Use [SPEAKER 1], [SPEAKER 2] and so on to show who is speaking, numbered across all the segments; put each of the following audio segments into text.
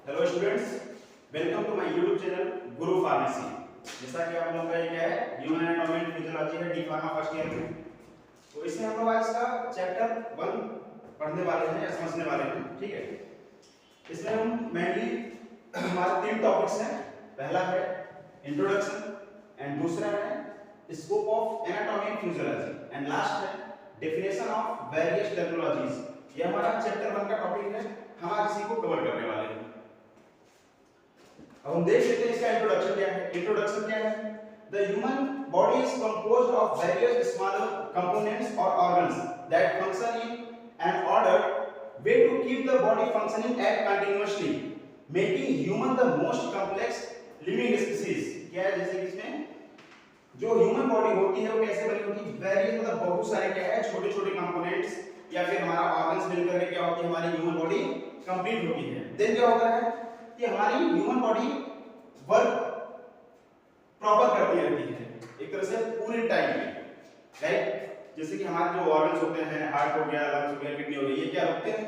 [SPEAKER 1] Hello students, welcome to my YouTube channel Guru pharmacy. जैसा कि आप लोगों का ये क्या है, ह्यूमन एनाटॉमी एंड फिजियोलॉजी है, डी फार्मा फर्स्ट ईयर में। तो इसमें हम लोग आज का चैप्टर 1 पढ़ने वाले हैं या समझने वाले हैं। ठीक है, इसमें हम मेनली हमारे 3 टॉपिक्स हैं। पहला है इंट्रोडक्शन एंड दूसरा है scope of anatomy and physiology and last है डेफिनेशन ऑफ वेरियस टेक्नोलॉजीज। ये हमारा चैप्टर 1 का टॉपिक है, हम आज इसी को कवर करने वाले हैं। अब हम देख लेते हैं इसका इंट्रोडक्शन क्या है। इंट्रोडक्शन क्या है? The human body is composed of various smaller components और organs that function in an order way to keep the body functioning at continuously making human the most complex living species. क्या है? जैसे कि इसमें जो human body होती है वो कैसे बनी होती है? वेरियस मतलब बहुत सारे क्या है, छोटे छोटे कंपोनेंट्स या फिर हमारा ऑर्गन्स मिलकर के क्या होती है, हमारी ह्यूमन बॉडी कंप्लीट होती है। देन क्या होता है कि हमारी ह्यूमन बॉडी वर्क प्रॉपर करती रहती है एक तरह से पूरे टाइम में, राइट। जैसे कि हमारे जो ऑर्गन्स होते हैं, हार्ट हो गया, लंग्स हो गया, किडनी हो गई, ये क्या होते हैं,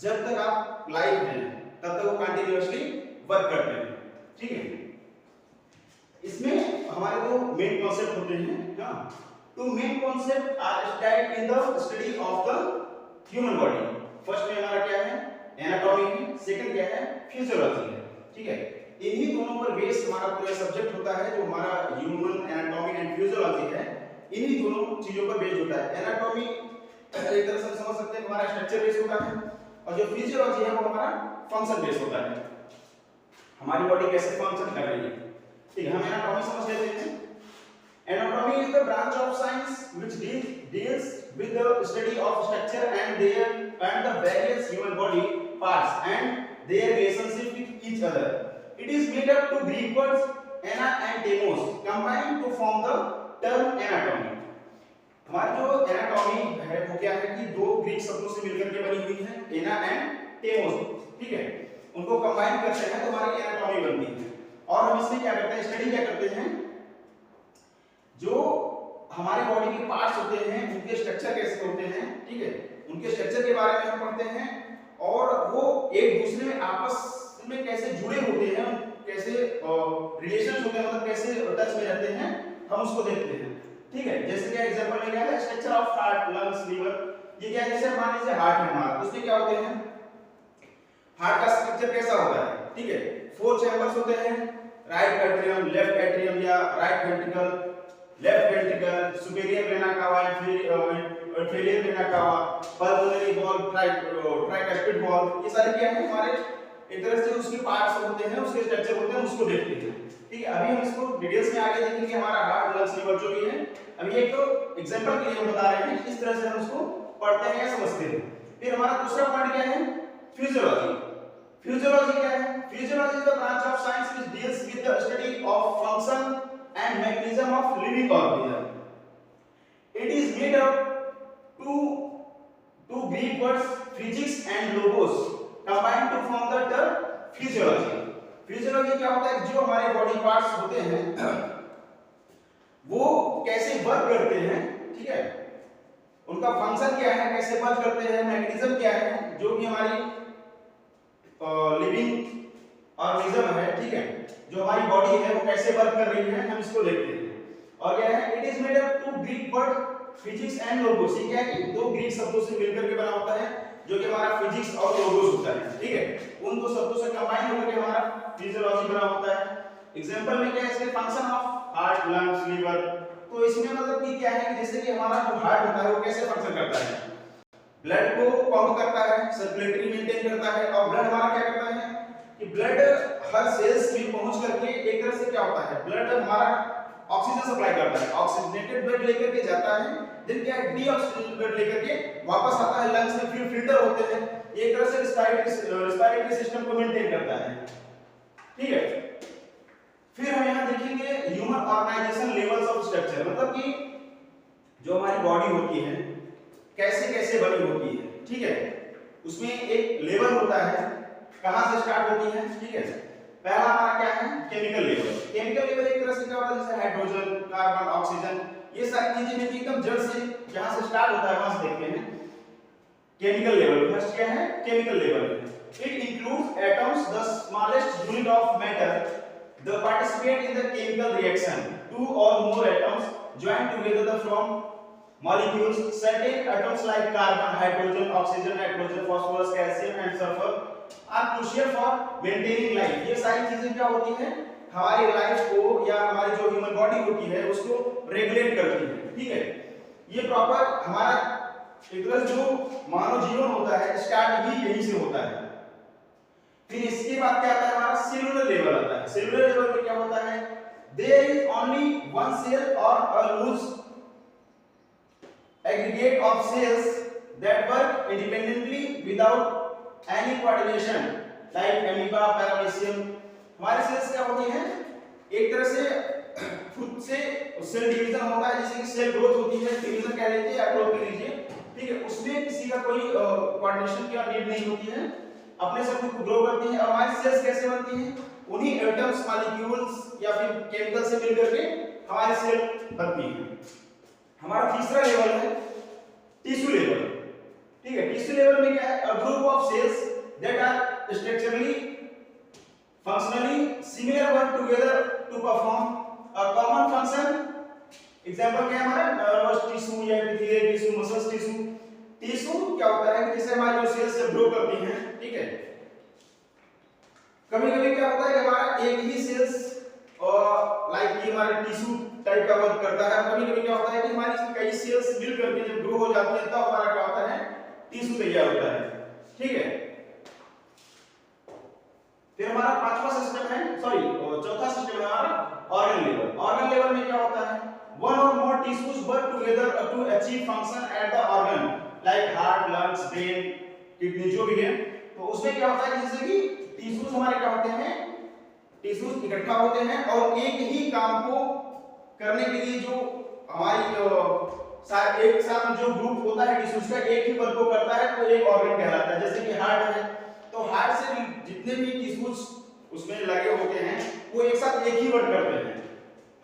[SPEAKER 1] जब तक आप लाइफ में तब तक वो कंटिन्यूअसली वर्क करते हैं। ठीक है, इसमें हमारे जो मेन कॉन्सेप्ट होते हैं, हाँ, two main concept are studied in the study of the human body. First में हमारा क्या है, एनाटॉमी है, सेकंड क्या है, फिजियोलॉजी है। ठीक है, इन्हीं दोनों पर बेस हमारा पूरा सब्जेक्ट होता है। जो हमारा ह्यूमन एनाटॉमी एंड फिजियोलॉजी है, इन्हीं दोनों चीजों पर बेस्ड होता है। एनाटॉमी एक तरह से समझ सकते हैं हमारा स्ट्रक्चर बेस होता है, और जो फिजियोलॉजी है वो हमारा फंक्शन बेस होता है, हमारी बॉडी कैसे फंक्शन कर रही है। ठीक है, हम एनाटॉमी समझ लेते हैं। Anatomy is the branch of science which deals with the study of structure and the various human body parts and their relationship with each other. It is made up to Greek words ana and demos combined to form the term anatomy. हमारी जो anatomy है वो क्या है कि दो Greek शब्दों से मिलकर के बनी हुई है, एना एंड टेमोस। ठीक है, उनको कंबाइन करते हैं तो हमारी एनाटॉमी बनती है। और हम इसमें क्या करते हैं, स्टडी क्या करते हैं, जो हमारे बॉडी के पार्ट्स होते हैं उनके स्ट्रक्चर कैसे होते हैं। ठीक है, उनके स्ट्रक्चर के बारे में हम पढ़ते हैं, और वो एक दूसरे में आपस में कैसे जुड़े होते हैं, कैसे रिलेशंस होते हैं, मतलब कैसे टच में रहते हैं, हम उसको देखते हैं। ठीक है, जैसे क्या एग्जांपल में क्या है, structure of heart, lungs, liver. ये क्या है, जैसे मान लीजिए हार्ट है हमारा, उसमें क्या होते हैं, हार्ट का स्ट्रक्चर कैसा होता है। ठीक है, 4 चैम्बर्स होते हैं, राइट एट्रियम, लेफ्ट एट्रियम या right ventricle, left ventricle, superior vena cava, inferior vena cava, pulmonary valve, tricuspid valve. ये सारे क्या है, हमारे एक तरह से उसके पार्ट्स होते हैं, उसके स्ट्रक्चर होते हैं, उसको देखते हैं। ठीक है, अभी हम इसको डिटेल्स में आगे देखेंगे, हमारा हार्ट, लंग्स, लिवर जो भी है। अभी एक तो एग्जांपल के लिए हम बता रहे हैं, इस तरह से हम उसको पढ़ते हैं या समझते हैं। फिर हमारा दूसरा पॉइंट क्या है, फिजियोलॉजी। फिजियोलॉजी क्या है? Physiology is the branch of science which deals with the study of function and mechanism of living organism. It is made up two Greek words physics and logos combined to form the term physiology. Physiology क्या होता है, जो हमारे body parts होते हैं वो कैसे work करते हैं। ठीक है, उनका फंक्शन क्या है, कैसे वर्क करते हैं, मैकेनिज्म क्या है, जो भी हमारी लिविंग ऑर्गेनिज्म है। ठीक है, जो हमारी बॉडी है वो कैसे वर्क कर रही है, हम इसको देखते हैं। और क्या है, it is made up two Greek word physics and logos. ये क्या है कि दो ग्रीक शब्दों से मिलकर के बना होता है, जो कि हमारा फिजिक्स और लोगोस होता है। ठीक है, उन दो शब्दों से कंबाइन होकर के हमारा फिजियोलॉजी बना होता है। एग्जांपल में क्या है, इसके function of heart, lungs, liver. तो इसमें मतलब कि क्या है कि जैसे कि हमारा जो हार्ट होता है वो कैसे फंक्शन करता है, ब्लड को पंप करता है, सर्कुलेटरी मेंटेन करता है। और ब्लड हमारा क्या करता है कि ब्लड हर सेल्स में पहुंच करके एक तरह से क्या होता है, ब्लड हमारा ऑक्सीजन सप्लाई करता है, ऑक्सीजनेटेड ब्लड लेकर के जाता है, देन क्या है, डीऑक्सीजनेटेड ब्लड लेकर के वापस आता है लंग्स में, फिर फिल्टर होते हैं। एक तरह से रेस्पिरेटरी सिस्टम को मेंटेन करता है। ठीक है, फिर हम यहां देखेंगे human organization levels of structure, मतलब कि जो हमारी बॉडी होती है कैसे कैसे बनी होती है। ठीक है, उसमें एक लेवल होता है, कहां से स्टार्ट होती है। ठीक है, पहला हमारा क्या है, केमिकल लेवल। केमिकल लेवल एक तरह से क्या होता है, जैसे हाइड्रोजन, कार्बन, ऑक्सीजन, ये सारी चीजें मिलकर एकदम जड़ से जहां से स्टार्ट होता है वहां से देखते हैं। Chemical level. फर्स्ट क्या है? Chemical level. It includes atoms, the smallest unit of matter, the participate in the chemical reaction, two or more atoms join together from molecules. Certain atoms like carbon, hydrogen, oxygen, nitrogen, phosphorus, calcium and sulfur are crucial for maintaining life. ये सारी चीजें क्या होती हैं? हमारी life को या हमारी जो ह्यूमन बॉडी होती है उसको रेगुलेट करती है। ठीक है, ये प्रॉपर हमारा एक तरह जो मानव जीवन होता है स्टार्ट भी यहीं से होता है। फिर इसके बाद क्या आता है? हमारा सेलुलर लेवल आता है। सेलुलर लेवल में क्या होता है? There is only one cell or a loose aggregate of cells that work independently without any coordination, like amoeba, paramecium. हमारे सेल्स क्या होती हैं? एक तरह से खुद से सेल डिवीजन होता है, जैसे कि सेल ग्रोथ होती है, डिवीजन कह लीजिए या ग्रोथ कह लीजिए। ठीक है, उसमें किसी का कोई कोऑर्डिनेशन की नीड नहीं होती है, अपने से खुद ग्रो करती है। और हमारी सेल्स कैसे बनती हैं? उन्हीं एटम्स, मॉलिक्यूल्स या फिर केमिकल से मिलकर के हमारी सेल बनती है। हमारा तीसरा लेवल है टिश्यू लेवल। ठीक है, टिश्यू लेवल में क्या है? A group of cells that are structurally, functionally similar work together to perform a common function. Example क्या है हमारा? नर्वस टिश्यू या epithelial tissue, muscles tissue. Tissue क्या होता है कि जैसे हमारी जो सेल्स से ग्रो करती हैं, ठीक है, कभी-कभी क्या होता है कि हमारा एक ही सेल्स लाइक ये हमारे टिश्यू टाइप का वर्क करता है। कभी-कभी क्या होता है कि हमारी कई सेल्स मिल करके जब ग्रो हो जाती है तब हमारा क्या होता है? टिश्यू तैयार होता है। ठीक है, फिर हमारा पांचवा सिस्टम है, चौथा सिस्टम है हमारा ऑर्गन लेवल। ऑर्गन लेवल में क्या होता है? One or more tissues work together to achieve function at the organ, like heart, lungs, brain, kidney, जो भी है। तो उसमें क्या होता है? जैसे कि टिश्यूज हमारे क्या होते हैं? टिश्यूज इकट्ठा होते हैं और एक ही काम को करने के लिए जो हमारी एक साथ जो ग्रुप होता है टिश्यूज का, एक ही वर्क को करता है तो एक ऑर्गन कहलाता है। जैसे कि हार्ट है, तो हार्ट से जितने भी टिश्यूज उसमें लगे होते हैं वो एक साथ एक ही वर्क करते हैं।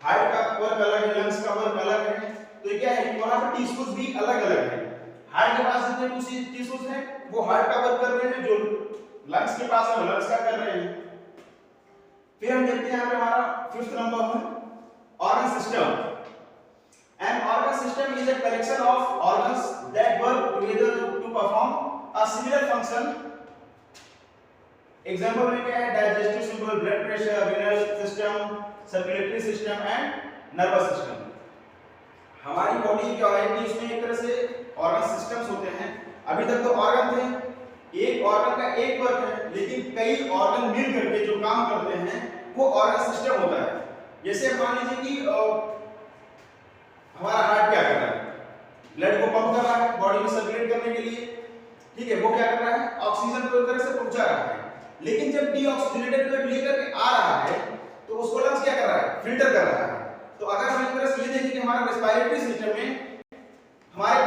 [SPEAKER 1] हार्ट का वर्क अलग है, लंग्स का वर्क अलग है, तो क्या है कि वहां पर टिश्यूज भी अलग-अलग है। हार्ट के पास जितने टिश्यूज हैं वो हार्ट का वर्क कर रहे हैं, जो लंग्स के पास है लंग्स का कर रहे हैं। फिर हम देखते हैं यहाँ पे हमारा फिफ्थ नंबर है organ system. An organ system is a collection of organs that work together to perform a similar function. Example में क्या है? Digestive system, blood pressure, renal system, circulatory system and nervous system. हमारी body क्या है कि इसमें एक तरह से ऑर्गन सिस्टम्स होते हैं। अभी तक तो ऑर्गन थे, एक ऑर्गन का एक वर्क है, लेकिन कई ऑर्गन मिल करके जो काम करते हैं वो ऑर्गन सिस्टम होता है। जैसे मान लीजिए कि हमारा हार्ट क्या कर रहा है? ब्लड को पंप कर रहा है बॉडी में सर्कुलेट करने के लिए। ठीक है, वो क्या कर रहा है? ऑक्सीजन को एक तरह से पहुंचा रहा है। लेकिन जब डीऑक्सीजनेटेड ब्लड लेकर के आ रहा है तो उसको लंग्स क्या कर रहा है? फिल्टर कर रहा है। तो अगर हम एक तरह से ये देखें कि हमारा रेस्पिरेटरी सिस्टम में हमारे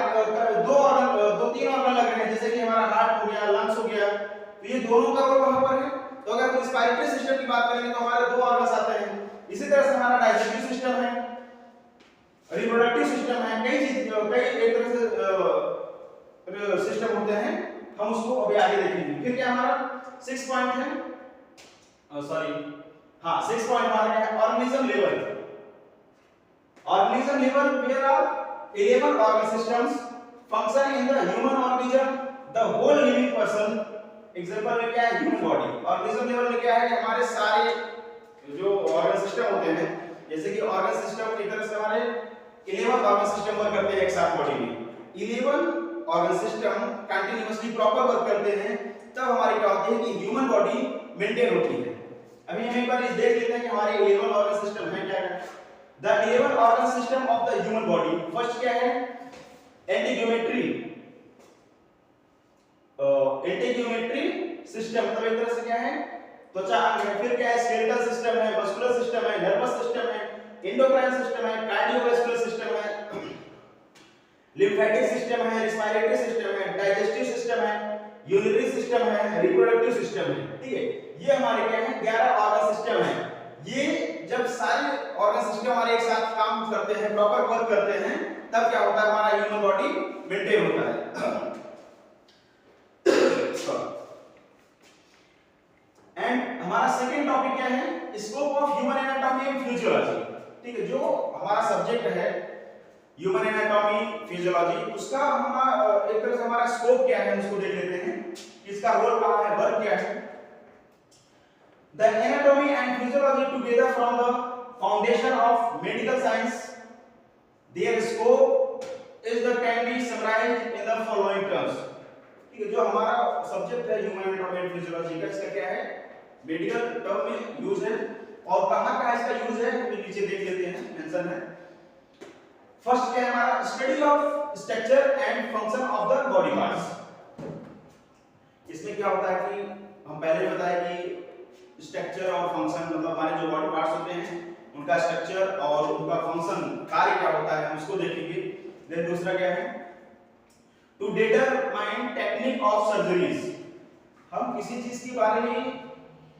[SPEAKER 1] दो तीन ऑर्गन लग रहे हैं, जैसे कि हमारा हार्ट हो गया, लंग्स हो गया, तो ये दोनों का रोल वहां पर है। तो अगर रेस्पिरेटरी सिस्टम की बात करेंगे तो हमारे दो ऑर्गन्स आते हैं। इसी तरह से हमारा डाइजेस्टिव सिस्टम है, रिप्रोडक्टिव सिस्टम है, कई एक तरह से सिस्टम होते हैं, हम उसको अभी आगे देखेंगे। फिर क्या हमारा 6 पॉइंट है, 6 पॉइंट हमारा क्या है? Organism level. Organism level where are 11 organ systems function in the human organism, the whole living person। Example में क्या है? Human body. ऑर्गेनिज्म लेवल में क्या है कि हमारे सारे जो ऑर्गन सिस्टम होते हैं, जैसे कि ऑर्गन सिस्टम एक तरह से हमारे 11 ऑर्गन सिस्टम वर्क करते हैं एक साथ बॉडी में। 11 organ system continuously proper work करते हैं, तब हमारी क्या होती है कि ह्यूमन बॉडी मेंटेन होती है। अभी हम एक बार देख लेते हैं कि हमारे 11 ऑर्गन सिस्टम है क्या है। The 11 organ system of the human body। First क्या है? एंटीग्यूमेट्री। एंटीग्यूमेट्री सिस्टम मतलब एक तरह से क्या है? त्वचा अंग है। फिर क्या है? स्केलेटल सिस्टम है, मस्कुलर सिस्टम है, नर्वस सिस्टम है, एंडोक्राइन सिस्टम है, कार्डियोवैस्कुलर सिस्टम है, लिम्फेटिक सिस्टम है, रेस्पिरेटरी सिस्टम है, डाइजेस्टिव सिस्टम है, यूरिनरी सिस्टम है, रिप्रोडक्टिव सिस्टम है। ठीक है, ये हमारे क्या है? 11 ऑर्गन सिस्टम है। ये जब सारे ऑर्गन सिस्टम हमारे एक साथ काम करते हैं, प्रॉपर वर्क करते हैं, तब क्या होता है? हमारा ह्यूमन बॉडी मेंटेन होता है। क्या है, scope of human anatomy and physiology. ठीक है, जो हमारा सब्जेक्ट है ह्यूमन एनाटॉमी फिजियोलॉजी, उसका हमारा एक तरह से हमारा स्कोप क्या है हम उसको देख लेते हैं, इसका रोल कहाँ है, वर्क क्या है। The anatomy and physiology together from the foundation of medical science, their scope is the can be summarized in the following terms। ठीक है, जो हमारा सब्जेक्ट है ह्यूमन एनाटॉमी एंड फिजियोलॉजी का, इसका क्या है, मेडिकल टर्म में यूज है, और कहाँ कहाँ इसका यूज है वो नीचे देख लेते हैं, मेंशन है। फर्स्ट क्या है हमारा, study of structure and function of the body parts. इसमें क्या होता है कि हम पहले बताया कि स्ट्रक्चर और फंक्शन, मतलब हमारे जो बॉडी पार्ट्स होते हैं उनका स्ट्रक्चर और उनका फंक्शन, कार्य क्या होता है हम उसको देखेंगे। देन दूसरा क्या है, to determine technique of surgeries. हम किसी चीज के बारे में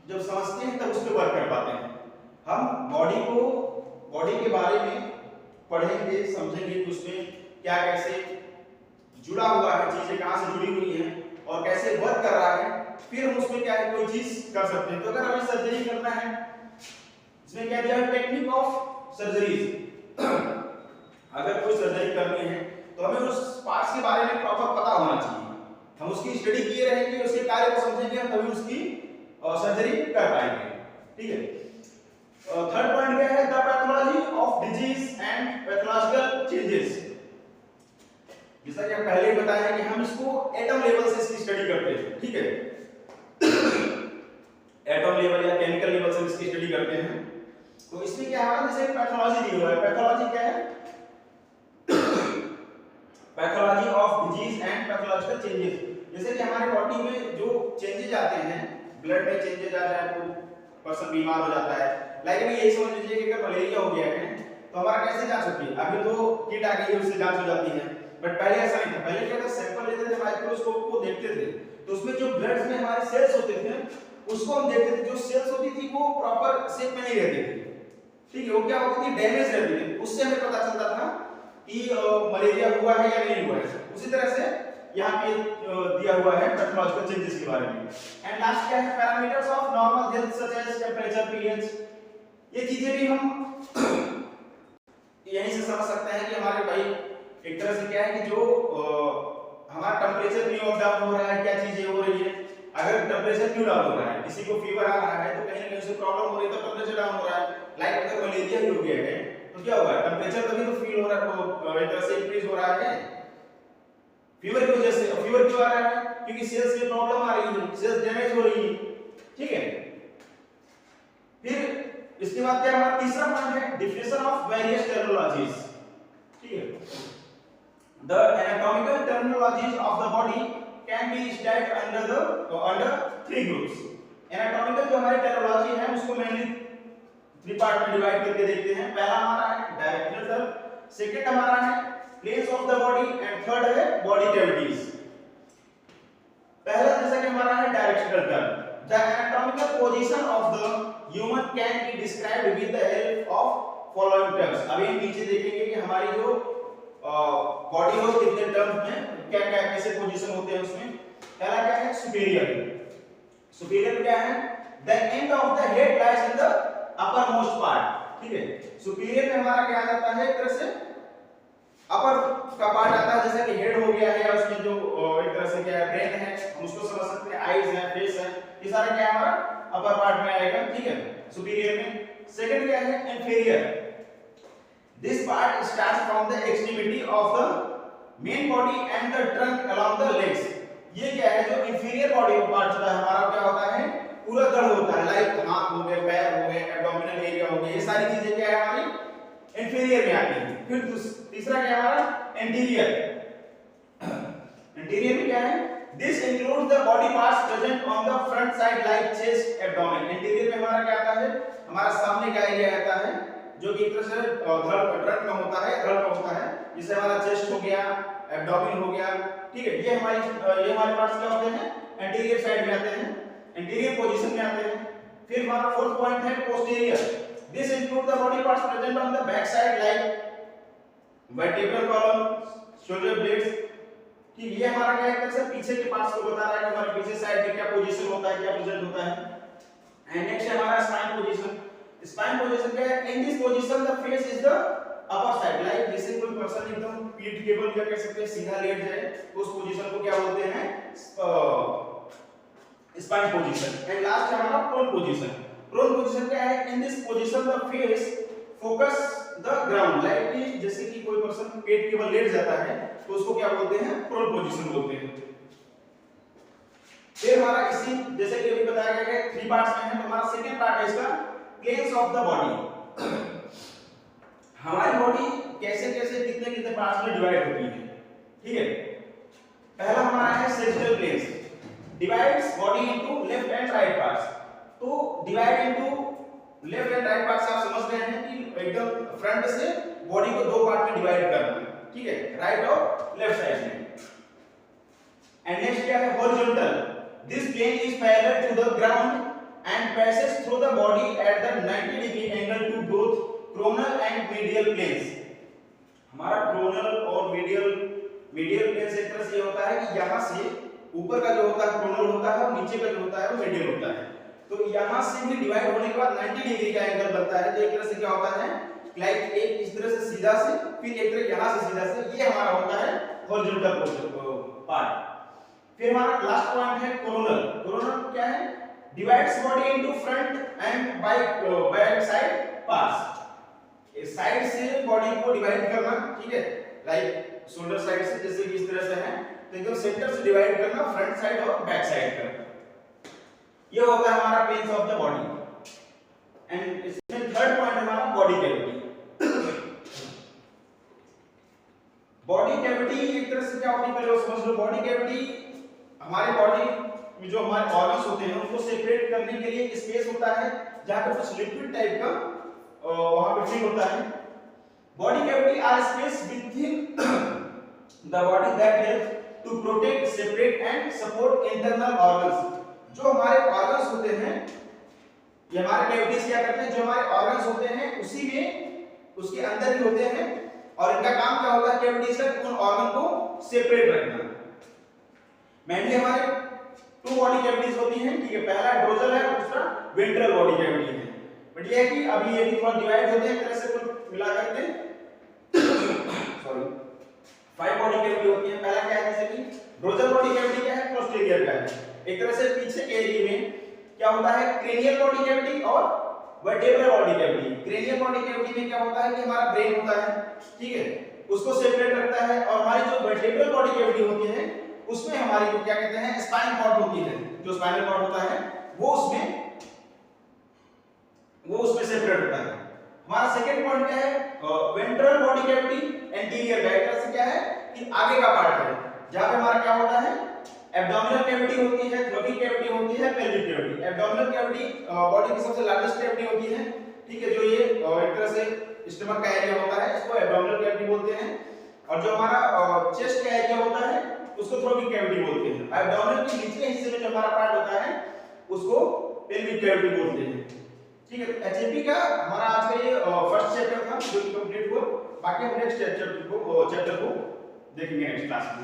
[SPEAKER 1] जब समझते हैं तब उस पर वर्क कर पाते हैं। हम बॉडी के बारे में पढ़ेंगे, समझेंगे कि उसमें क्या कैसे जुड़ा हुआ है, चीजें कहां से जुड़ी हुई हैं और कैसे वर्क कर रहा है, फिर हम उसमें क्या है कोई चीज कर सकते हैं। तो अगर हमें सर्जरी करना है, इसमें क्या दिया है, टेक्निक ऑफ सर्जरीज। अगर कोई सर्जरी करनी है तो हमें उस पार्ट्स के बारे में प्रॉपर पता होना चाहिए, हम उसकी स्टडी किए रहेंगे, उसके कार्य को समझेंगे, हम तभी उसकी सर्जरी कर पाएंगे। ठीक है, थर्ड पॉइंट क्या है, the pathology of disease and pathological changes. जैसा कि हम पहले ही बताया है कि हम इसको एटम लेवल से इसकी स्टडी करते हैं। ठीक है, एटम लेवल या केमिकल लेवल से इसकी स्टडी करते हैं। तो इसमें क्या है, जैसे पैथोलॉजी दी हुआ है, पैथोलॉजी क्या है, pathology of disease and pathological changes. जैसे कि हमारे बॉडी में जो चेंजेस आते हैं, ब्लड में चेंजेस आ जाए तो पर्सन बीमार हो जाता है। लाइक अभी यही समझ लीजिए कि अगर मलेरिया हो गया है तो हमारा कैसे जांच होती है, अभी तो किट आ गई है उससे जांच हो जाती है, बट पहले ऐसा नहीं था। पहले क्या था, सैंपल लेते थे, माइक्रोस्कोप को देखते थे, तो उसमें जो ब्लड में हमारे सेल्स होते थे उसको हम देखते थे, जो सेल्स होती थी वो प्रॉपर शेप में नहीं रहती थी। ठीक है, वो क्या होती थी, डैमेज रहती थी, उससे हमें पता चलता था कि मलेरिया हुआ है या नहीं हुआ है। उसी तरह से यहाँ पे दिया हुआ है पैथोलॉजिकल चेंजेस के बारे में। एंड लास्ट क्या है, parameters of normal health such as temperature, pH. ये चीजें भी हम यहीं से समझ सकते हैं कि हमारे भाई एक तरह से क्या है कि जो हमारा टेंपरेचर क्यों अप डाउन हो रहा है, क्या चीजें हो रही है। अगर टेंपरेचर क्यों डाउन हो रहा है, किसी को फीवर आ रहा है तो कहीं ना कहीं से प्रॉब्लम हो रही है, तो टेंपरेचर डाउन हो रहा है। लाइक अगर मलेरिया ही हो गया है तो क्या होगा, टेंपरेचर तभी तो फील हो रहा है, वो एक तरह से इंक्रीज हो रहा है फीवर की वजह से। फीवर क्यों आ रहा है, क्योंकि सेल्स में प्रॉब्लम आ रही है, सेल्स डैमेज हो रही है। ठीक है, फिर इसके बाद क्या हमारा तीसरा पॉइंट है, डेफिनेशन ऑफ वेरियस टर्मिनोलॉजीज। ठीक है, the anatomical terminologies of the body can be stacked under three groups. Anatomical जो हमारी टर्मिनोलॉजी है उसको मेनली थ्री पार्ट में डिवाइड करके देखते हैं। पहला हमारा है डायरेक्शनल टर्म, सेकंड हमारा है planes of the body, and third है बॉडी कैविटीज। पहला जैसा कि हमारा है directional term, the anatomical position of the human can be described with the help of following terms. अभी हम नीचे देखेंगे कि हमारी जो बॉडी हो कितने टर्म्स में क्या क्या कैसे पोजीशन होते हैं उसमें। पहला क्या है, सुपीरियर। सुपीरियर क्या है, the end of the head lies in the upper most part. ठीक है, सुपीरियर में हमारा क्या आ जाता है, एक तरह से अपर का पार्ट आता है, जैसे कि हेड हो गया है, या उसमें जो एक तरह से क्या है, ब्रेन है, हम उसको समझ सकते हैं, आईज है, फेस है, ये सारा क्या है हमारा अपर पार्ट में आएगा। ठीक है, सुपीरियर में। सेकंड क्या है, inferior. This part starts from the extremity of the main body and the trunk along the legs. ये क्या है, जो इंफीरियर बॉडी का पार्ट होता है हमारा, क्या होता है, पूरा दड़ होता है, लाइक हाथ हो गए, पैर हो गए, एब्डोमिनल एरिया हो गया, ये सारी चीजें क्या है हमारी इंफीरियर में आती है। फिर तीसरा क्या है हमारा एंटीरियर। एंटीरियर में क्या है, this includes the body parts present on the front side like chest, abdomen. Anterior में हमारा क्या आता है, हमारा सामने का एरिया आता है, जो कि एक तरह से ट्रंक में होता है, धड़ में होता है, जिसे हमारा चेस्ट हो गया, एब्डोमेन हो गया। ठीक है, ये हमारे पार्ट्स क्या होते हैं, एंटीरियर साइड में आते हैं, एंटीरियर पोजीशन में आते हैं। फिर हमारा फोर्थ पॉइंट है posterior. This include the body parts present on the back side like vertebral column, shoulder blades. ठीक, ये हमारा क्या है, पीछे के पार्ट्स को बता रहा है कि हमारे पीछे साइड में क्या पोजीशन होता है, क्या प्रेजेंट होता है। एंड नेक्स्ट है हमारा स्पाइन पोजीशन। स्पाइन पोजीशन क्या है? In this position the face is the upper side, like जैसे कोई पर्सन एकदम पीठ के बल या कह सकते हैं सीधा लेट जाए तो उस पोजीशन को क्या बोलते हैं? Spine position. एंड लास्ट है हमारा प्रोन पोजीशन। प्रोन पोजीशन क्या है? In this position the face focus the ground, like कि जैसे कि कोई पर्सन पेट के बल लेट जाता है तो उसको क्या बोलते हैं? प्रोन पोजीशन बोलते हैं। फिर हमारा इसी जैसे कि अभी बताया गया है 3 पार्ट्स में है, तो हमारा सेकंड पार्ट है इसका प्लेन्स ऑफ द बॉडी। हमारी बॉडी कैसे कैसे कितने कितने पार्ट्स में डिवाइड होती है, ठीक है? पहला हमारा है sagittal planes, divides body into left and right parts. तो divide into left and right parts आप समझ रहे हैं कि एकदम फ्रंट से बॉडी को 2 पार्ट में डिवाइड करना है, ठीक है? राइट और लेफ्ट साइड में। एंड नेक्स्ट क्या है? Horizontal, this plane is parallel to the ground and passes through the body at the 90 degree angle to both coronal and medial planes। हमारा coronal और medial प्लेन्स एक तरह से होता है कि यहाँ से ऊपर का जो होता है coronal होता है और नीचे का जो होता है वो medial होता है। तो यहाँ से भी डिवाइड होने के बाद 90 डिग्री का एंगल बनता है, जो एक तरह से क्या होता है? लाइक एक इस तरह से सीधा से, फिर एक तरह यहाँ से सीधा से, ये हमारा होता है हॉरिजॉन्टल पार्ट। फिर हमारा लास्ट पॉइंट है कोरोनल। कोरोनल क्या है? Divides body into front end back side parts. इस साइड से बॉडी को डिवाइड करना, ठीक है? लाइक शोल्डर साइड से जैसे कि इस तरह से है, तो एकदम सेंटर से डिवाइड करना, फ्रंट साइड और बैक साइड करना। ये होता है हमारा planes of the body. And इसमें थर्ड पॉइंट हमारा बॉडी कैविटी। बॉडी कैविटी एक तरह से क्या होती है, पहले वो समझ लो। बॉडी कैविटी हमारे बॉडी में जो हमारे ऑर्गन्स होते हैं उनको सेपरेट करने के लिए एक स्पेस होता है जहां पे कुछ लिक्विड टाइप का वहां पे फिल होता है। Body cavity are space within the body that help to protect, separate and support internal organs. जो हमारे ऑर्गन्स होते हैं, ये हमारे कैविटीज क्या करते हैं? जो हमारे ऑर्गन्स होते हैं उसी में उसके अंदर ही होते हैं, और इनका काम क्या होता है कैविटीज का? उन ऑर्गन को सेपरेट रखना। मेनली हमारे 2 बॉडी कैविटीज होती हैं, ठीक है? पहला डोर्सल है, दूसरा वेंट्रल बॉडी कैविटी है। बट ये है कि अभी ये भी थोड़ा डिवाइड होते हैं एक तरह से, कुल मिला करके सॉरी 5 बॉडी कैविटी होती है। पहला क्या है? जैसे कि डोर्सल बॉडी कैविटी क्या है? पोस्टीरियर का है। एक तरह से पीछे के एरिया में क्या होता है? क्रेनियल बॉडी कैविटी और vertebral body cavity. Cranial body cavity में क्या होता है कि हमारा ब्रेन होता है, ठीक है? उसको सेपरेट रखता है। और हमारी जो वर्टेब्रल बॉडी कैविटी होती है उसमें हमारी जो क्या कहते हैं स्पाइन कॉर्ड होती है, जो स्पाइनल कॉर्ड होता है वो उसमें सेपरेट होता है। हमारा सेकंड पॉइंट क्या है? वेंट्रल बॉडी कैविटी एंटीरियर का, एक तरह से क्या है कि आगे का पार्ट है, जहां पे हमारा क्या होता है? एब्डोमिनल कैविटी होती है, थ्रोटिक कैविटी होती है, pelvic cavity. Abdominal cavity body की सबसे लार्जेस्ट कैविटी होती है, ठीक है? जो ये एक तरह से स्टमक का एरिया होता है, इसको एब्डोमिनल कैविटी बोलते हैं। और जो हमारा चेस्ट का एरिया होता है उसको थ्रोटिक कैविटी बोलते हैं। एब्डोमिनल के निचले हिस्से में जो हमारा पार्ट होता है उसको पेल्विक कैविटी बोलते हैं, ठीक है? एचएपी का हमारा आज का ये फर्स्ट चैप्टर था जो कंप्लीट हुआ। बाकी हम नेक्स्ट चैप्टर को देखेंगे नेक्स्ट क्लास में।